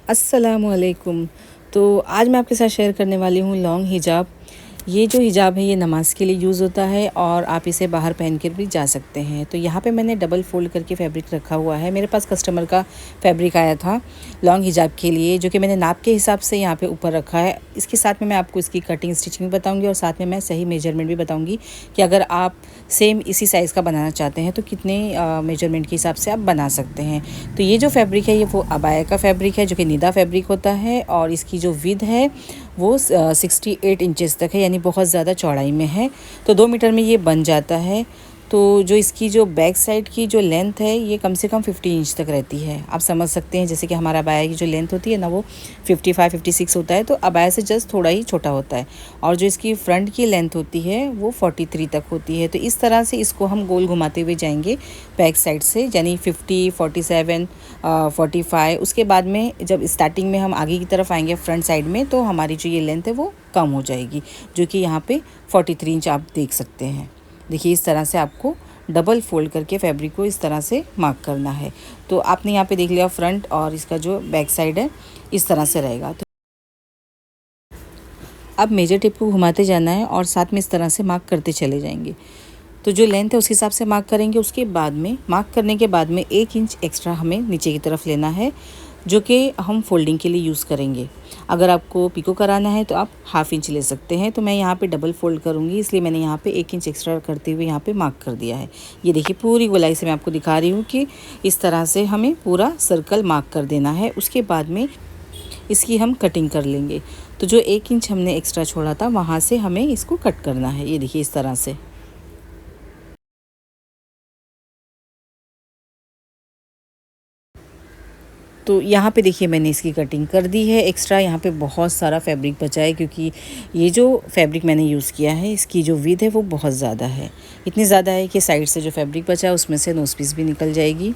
अस्सलामुअलैकुम। तो आज मैं आपके साथ शेयर करने वाली हूँ लॉन्ग हिजाब। ये जो हिजाब है ये नमाज़ के लिए यूज़ होता है और आप इसे बाहर पहन कर भी जा सकते हैं। तो यहाँ पे मैंने डबल फ़ोल्ड करके फ़ैब्रिक रखा हुआ है। मेरे पास कस्टमर का फ़ैब्रिक आया था लॉन्ग हिजाब के लिए, जो कि मैंने नाप के हिसाब से यहाँ पे ऊपर रखा है। इसके साथ में मैं आपको इसकी कटिंग स्टिचिंग बताऊँगी और साथ में मैं सही मेजरमेंट भी बताऊँगी कि अगर आप सेम इसी साइज़ का बनाना चाहते हैं तो कितने मेजरमेंट के हिसाब से आप बना सकते हैं। तो ये जो फैब्रिक है ये वो अबाया का फैब्रिक है, जो कि निदा फैब्रिक होता है और इसकी जो विड्थ है वो 68 इंचेस तक है, यानी बहुत ज़्यादा चौड़ाई में है। तो 2 मीटर में ये बन जाता है। तो जो इसकी जो बैक साइड की जो लेंथ है ये कम से कम 50 इंच तक रहती है। आप समझ सकते हैं, जैसे कि हमारा अबाया की जो लेंथ होती है ना वो 55-56 होता है, तो अबाया से जस्ट थोड़ा ही छोटा होता है। और जो इसकी फ्रंट की लेंथ होती है वो 43 तक होती है। तो इस तरह से इसको हम गोल घुमाते हुए जाएंगे बैक साइड से, यानी 50, 47, 45। उसके बाद में जब स्टार्टिंग में हम आगे की तरफ आएंगे फ्रंट साइड में, तो हमारी जो ये लेंथ है वो कम हो जाएगी, जो कि यहाँ पे 43 इंच आप देख सकते हैं। देखिए इस तरह से आपको डबल फोल्ड करके फैब्रिक को इस तरह से मार्क करना है। तो आपने यहाँ पे देख लिया फ्रंट और इसका जो बैक साइड है इस तरह से रहेगा। तो अब मेजर टेप को घुमाते जाना है और साथ में इस तरह से मार्क करते चले जाएंगे। तो जो लेंथ है उस हिसाब से मार्क करेंगे। उसके बाद में मार्क करने के बाद में 1 इंच एक्स्ट्रा हमें नीचे की तरफ लेना है, जो कि हम फोल्डिंग के लिए यूज़ करेंगे। अगर आपको पिको कराना है तो आप हाफ़ इंच ले सकते हैं। तो मैं यहाँ पे डबल फोल्ड करूँगी, इसलिए मैंने यहाँ पे 1 इंच एक्स्ट्रा करते हुए यहाँ पे मार्क कर दिया है। ये देखिए पूरी गोलाई से मैं आपको दिखा रही हूँ कि इस तरह से हमें पूरा सर्कल मार्क कर देना है। उसके बाद में इसकी हम कटिंग कर लेंगे। तो जो 1 इंच हमने एक्स्ट्रा छोड़ा था वहाँ से हमें इसको कट करना है। ये देखिए इस तरह से। तो यहाँ पे देखिए मैंने इसकी कटिंग कर दी है। एक्स्ट्रा यहाँ पे बहुत सारा फैब्रिक बचा है, क्योंकि ये जो फैब्रिक मैंने यूज़ किया है इसकी जो विड्थ है वो बहुत ज़्यादा है। इतनी ज़्यादा है कि साइड से जो फैब्रिक बचा है उसमें से नोज़ पीस भी निकल जाएगी।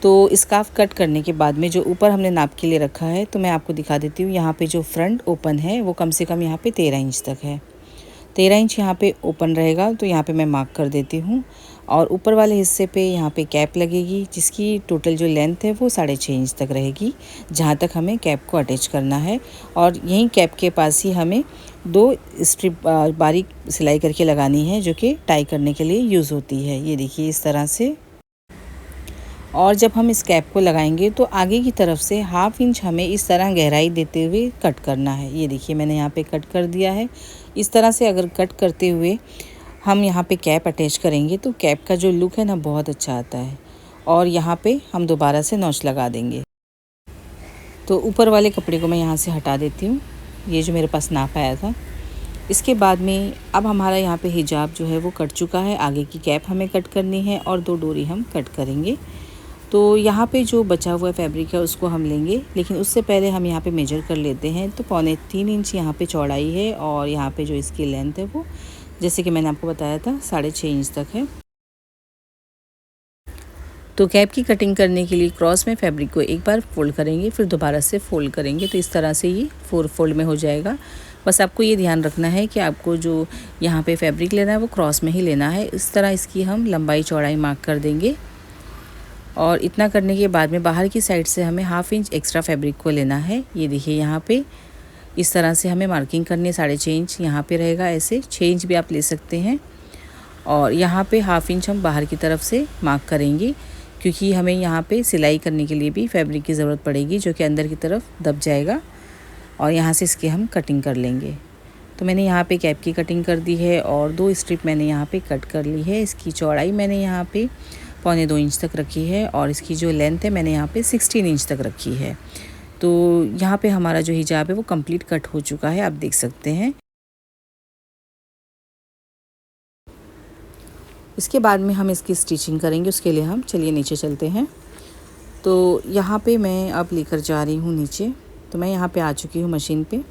तो स्कार्फ कट करने के बाद में जो ऊपर हमने नाप के लिए रखा है, तो मैं आपको दिखा देती हूँ। यहाँ पे जो फ्रंट ओपन है वो कम से कम यहाँ पे 13 इंच तक है। 13 इंच यहाँ पे ओपन रहेगा, तो यहाँ पे मैं मार्क कर देती हूँ। और ऊपर वाले हिस्से पे यहाँ पे कैप लगेगी, जिसकी टोटल जो लेंथ है वो 6.5 इंच तक रहेगी, जहाँ तक हमें कैप को अटैच करना है। और यहीं कैप के पास ही हमें 2 स्ट्रिप बारीक सिलाई करके लगानी है, जो कि टाई करने के लिए यूज़ होती है। ये देखिए इस तरह से। और जब हम इस कैप को लगाएंगे तो आगे की तरफ से हाफ़ इंच हमें इस तरह गहराई देते हुए कट करना है। ये देखिए मैंने यहाँ पे कट कर दिया है। इस तरह से अगर कट करते हुए हम यहाँ पे कैप अटैच करेंगे तो कैप का जो लुक है ना बहुत अच्छा आता है। और यहाँ पे हम दोबारा से नॉच लगा देंगे। तो ऊपर वाले कपड़े को मैं यहाँ से हटा देती हूँ, ये जो मेरे पास नाप आया था। इसके बाद में अब हमारा यहाँ पे हिजाब जो है वो कट चुका है। आगे की कैप हमें कट करनी है और 2 डोरी हम कट करेंगे। तो यहाँ पे जो बचा हुआ फैब्रिक है उसको हम लेंगे, लेकिन उससे पहले हम यहाँ पे मेजर कर लेते हैं। तो 3.25 इंच यहाँ पे चौड़ाई है और यहाँ पे जो इसकी लेंथ है वो, जैसे कि मैंने आपको बताया था, 6.5 इंच तक है। तो कैप की कटिंग करने के लिए क्रॉस में फैब्रिक को एक बार फोल्ड करेंगे, फिर दोबारा से फोल्ड करेंगे। तो इस तरह से ये 4 फोल्ड में हो जाएगा। बस आपको ये ध्यान रखना है कि आपको जो यहाँ पे फैब्रिक लेना है वो क्रॉस में ही लेना है। इस तरह इसकी हम लंबाई चौड़ाई मार्क कर देंगे। और इतना करने के बाद में बाहर की साइड से हमें हाफ़ इंच एक्स्ट्रा फैब्रिक को लेना है। ये देखिए यहाँ पे इस तरह से हमें मार्किंग करनी है। 6.5 इंच यहाँ पे रहेगा, ऐसे 6 इंच भी आप ले सकते हैं। और यहाँ पे हाफ़ इंच हम बाहर की तरफ से मार्क करेंगे, क्योंकि हमें यहाँ पे सिलाई करने के लिए भी फैब्रिक की ज़रूरत पड़ेगी, जो कि अंदर की तरफ दब जाएगा। और यहाँ से इसकी हम कटिंग कर लेंगे। तो मैंने यहाँ पे कैप की कटिंग कर दी है और 2 स्ट्रिप मैंने यहाँ पे कट कर ली है। इसकी चौड़ाई मैंने यहाँ पे 1.25 इंच तक रखी है और इसकी जो लेंथ है मैंने यहाँ पे 16 इंच तक रखी है। तो यहाँ पे हमारा जो हिजाब है वो कंप्लीट कट हो चुका है, आप देख सकते हैं। इसके बाद में हम इसकी स्टिचिंग करेंगे। उसके लिए हम चलिए नीचे चलते हैं। तो यहाँ पे मैं अब लेकर जा रही हूँ नीचे। तो मैं यहाँ पे आ चुकी हूँ मशीन पे।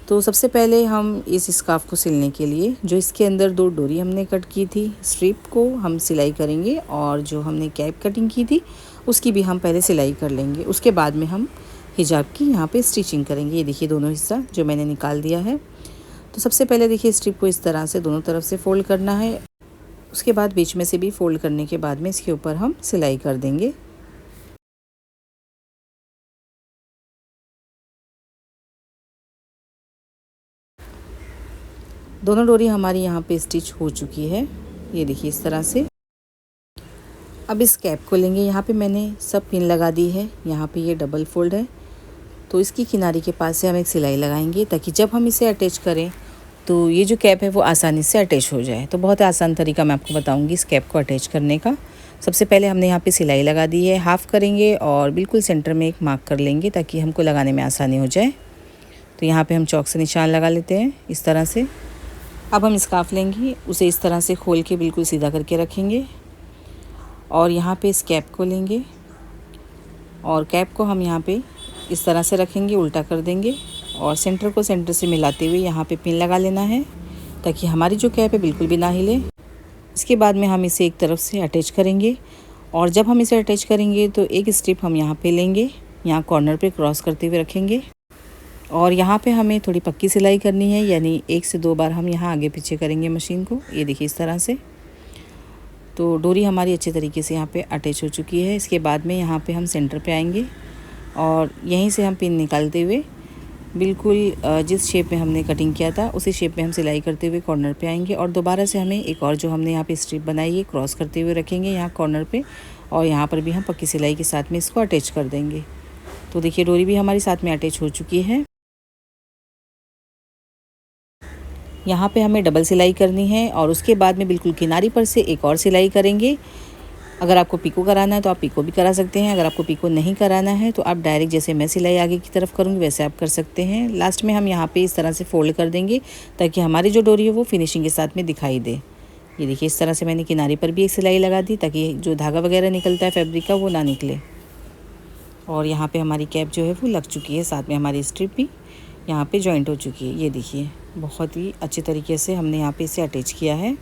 तो सबसे पहले हम इस स्कार्फ को सिलने के लिए जो इसके अंदर 2 डोरी हमने कट की थी, स्ट्रिप को हम सिलाई करेंगे और जो हमने कैप कटिंग की थी उसकी भी हम पहले सिलाई कर लेंगे। उसके बाद में हम हिजाब की यहाँ पे स्टिचिंग करेंगे। ये देखिए दोनों हिस्सा जो मैंने निकाल दिया है। तो सबसे पहले देखिए स्ट्रिप को इस तरह से दोनों तरफ से फ़ोल्ड करना है। उसके बाद बीच में से भी फ़ोल्ड करने के बाद में इसके ऊपर हम सिलाई कर देंगे। दोनों डोरी हमारी यहाँ पे स्टिच हो चुकी है, ये देखिए इस तरह से। अब इस कैप को लेंगे, यहाँ पे मैंने सब पिन लगा दी है, यहाँ पे ये डबल फोल्ड है, तो इसकी किनारे के पास से हम एक सिलाई लगाएंगे ताकि जब हम इसे अटैच करें तो ये जो कैप है वो आसानी से अटैच हो जाए। तो बहुत आसान तरीका मैं आपको बताऊंगी इस कैप को अटैच करने का। सबसे पहले हमने यहाँ पे सिलाई लगा दी है, हाफ़ करेंगे और बिल्कुल सेंटर में एक मार्क कर लेंगे ताकि हमको लगाने में आसानी हो जाए। तो यहाँ पे हम चौक से निशान लगा लेते हैं इस तरह से। अब हम स्कार्फ लेंगे, उसे इस तरह से खोल के बिल्कुल सीधा करके रखेंगे और यहाँ पे इस कैप को लेंगे और कैप को हम यहाँ पे इस तरह से रखेंगे, उल्टा कर देंगे और सेंटर को सेंटर से मिलाते हुए यहाँ पे पिन लगा लेना है ताकि हमारी जो कैप है बिल्कुल भी ना हिले। इसके बाद में हम इसे एक तरफ से अटैच करेंगे और जब हम इसे अटैच करेंगे तो एक स्ट्रिप हम यहाँ पे लेंगे, यहाँ कॉर्नर पे क्रॉस करते हुए रखेंगे और यहाँ पे हमें थोड़ी पक्की सिलाई करनी है, यानी 1 से 2 बार हम यहाँ आगे पीछे करेंगे मशीन को, ये देखिए इस तरह से। तो डोरी हमारी अच्छे तरीके से यहाँ पे अटैच हो चुकी है। इसके बाद में यहाँ पे हम सेंटर पे आएंगे और यहीं से हम पिन निकालते हुए बिल्कुल जिस शेप में हमने कटिंग किया था उसी शेप में हम सिलाई करते हुए कॉर्नर पे आएंगे और दोबारा से हमें एक और जो हमने यहाँ पे स्ट्रिप बनाई है क्रॉस करते हुए रखेंगे यहाँ कॉर्नर पे और यहाँ पर भी हम पक्की सिलाई के साथ में इसको अटैच कर देंगे। तो देखिए डोरी भी हमारी साथ में अटैच हो चुकी है। यहाँ पे हमें डबल सिलाई करनी है और उसके बाद में बिल्कुल किनारी पर से एक और सिलाई करेंगे। अगर आपको पिको कराना है तो आप पिको भी करा सकते हैं, अगर आपको पिको नहीं कराना है तो आप डायरेक्ट जैसे मैं सिलाई आगे की तरफ करूँगी वैसे आप कर सकते हैं। लास्ट में हम यहाँ पे इस तरह से फोल्ड कर देंगे ताकि हमारी जो डोरी है वो फिनिशिंग के साथ में दिखाई दे। ये देखिए इस तरह से मैंने किनारे पर भी एक सिलाई लगा दी ताकि जो धागा वगैरह निकलता है फैब्रिक का वो ना निकले। और यहाँ पे हमारी कैप जो है वो लग चुकी है, साथ में हमारी स्ट्रिप भी यहाँ पे जॉइंट हो चुकी है। ये देखिए बहुत ही अच्छे तरीके से हमने यहाँ पे इसे अटैच किया है।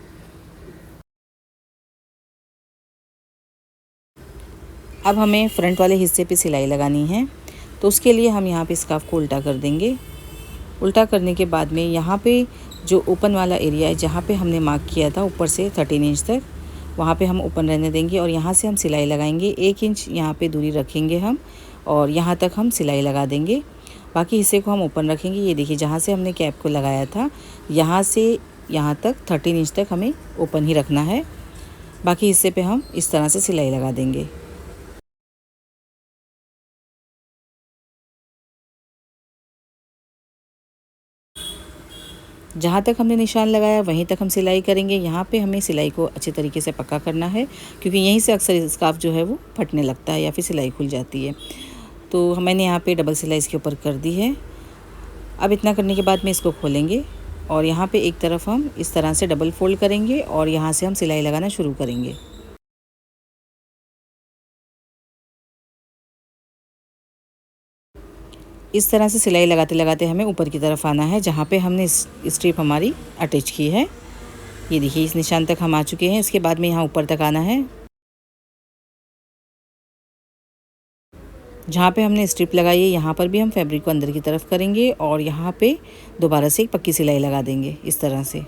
अब हमें फ्रंट वाले हिस्से पे सिलाई लगानी है, तो उसके लिए हम यहाँ पे स्कार्फ को उल्टा कर देंगे। उल्टा करने के बाद में यहाँ पे जो ओपन वाला एरिया है जहाँ पे हमने मार्क किया था ऊपर से 13 इंच तक, वहाँ पे हम ओपन रहने देंगे और यहाँ से हम सिलाई लगाएंगे। 1 इंच यहाँ पे दूरी रखेंगे हम और यहाँ तक हम सिलाई लगा देंगे। बाकी हिस्से को हम ओपन रखेंगे। ये देखिए जहाँ से हमने कैप को लगाया था यहाँ से यहाँ तक 13 इंच तक हमें ओपन ही रखना है। बाकी हिस्से पे हम इस तरह से सिलाई लगा देंगे। जहाँ तक हमने निशान लगाया वहीं तक हम सिलाई करेंगे। यहाँ पे हमें सिलाई को अच्छे तरीके से पक्का करना है क्योंकि यहीं से अक्सर स्कार्फ जो है वो फटने लगता है या फिर सिलाई खुल जाती है। तो मैंने यहाँ पे डबल सिलाई इसके ऊपर कर दी है। अब इतना करने के बाद में इसको खोलेंगे और यहाँ पे एक तरफ हम इस तरह से डबल फोल्ड करेंगे और यहाँ से हम सिलाई लगाना शुरू करेंगे। इस तरह से सिलाई लगाते लगाते हमें ऊपर की तरफ आना है जहाँ पे हमने स्ट्रिप हमारी अटैच की है। ये देखिए इस निशान तक हम आ चुके हैं। इसके बाद में यहाँ ऊपर तक आना है जहाँ पे हमने स्ट्रिप लगाई है। यहाँ पर भी हम फैब्रिक को अंदर की तरफ करेंगे और यहाँ पे दोबारा से एक पक्की सिलाई लगा देंगे इस तरह से।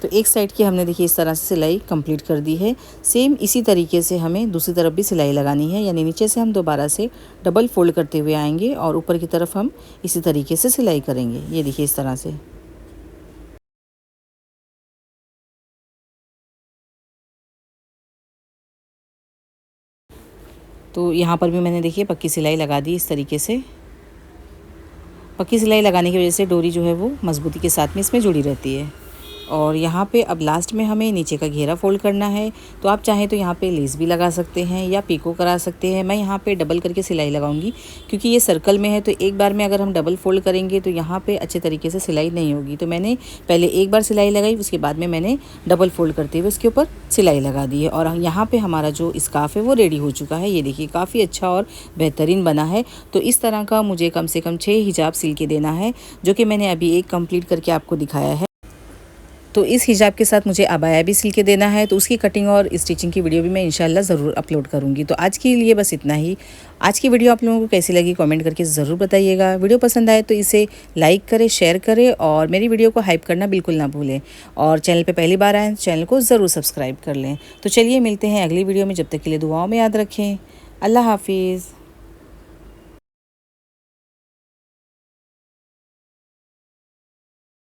तो एक साइड की हमने देखिए इस तरह से सिलाई कंप्लीट कर दी है। सेम इसी तरीके से हमें दूसरी तरफ भी सिलाई लगानी है, यानी नीचे से हम दोबारा से डबल फोल्ड करते हुए आएंगे और ऊपर की तरफ हम इसी तरीके से सिलाई करेंगे। ये देखिए इस तरह से। तो यहाँ पर भी मैंने देखिए पक्की सिलाई लगा दी इस तरीके से। पक्की सिलाई लगाने की वजह से डोरी जो है वो मजबूती के साथ में इसमें जुड़ी रहती है। और यहाँ पे अब लास्ट में हमें नीचे का घेरा फोल्ड करना है, तो आप चाहें तो यहाँ पे लेस भी लगा सकते हैं या पीको करा सकते हैं। मैं यहाँ पे डबल करके सिलाई लगाऊंगी क्योंकि ये सर्कल में है, तो एक बार में अगर हम डबल फोल्ड करेंगे तो यहाँ पे अच्छे तरीके से सिलाई नहीं होगी। तो मैंने पहले एक बार सिलाई लगाई, उसके बाद में मैंने डबल फोल्ड करते हुए उसके ऊपर सिलाई लगा दी है। और यहाँ पर हमारा जो स्कार्फ है वो रेडी हो चुका है। ये देखिए काफ़ी अच्छा और बेहतरीन बना है। तो इस तरह का मुझे कम से कम 6 हिजाब सिल के देना है, जो कि मैंने अभी एक कम्प्लीट करके आपको दिखाया है। तो इस हिजाब के साथ मुझे अबाया भी सिल के देना है, तो उसकी कटिंग और स्टिचिंग की वीडियो भी मैं इंशाल्लाह ज़रूर अपलोड करूँगी। तो आज के लिए बस इतना ही। आज की वीडियो आप लोगों को कैसी लगी कमेंट करके ज़रूर बताइएगा। वीडियो पसंद आए तो इसे लाइक करें, शेयर करें और मेरी वीडियो को हाइप करना बिल्कुल ना भूलें। और चैनल पर पहली बार आएँ चैनल को ज़रूर सब्सक्राइब कर लें। तो चलिए मिलते हैं अगली वीडियो में, जब तक के लिए दुआओं में याद रखें। अल्लाह हाफिज़।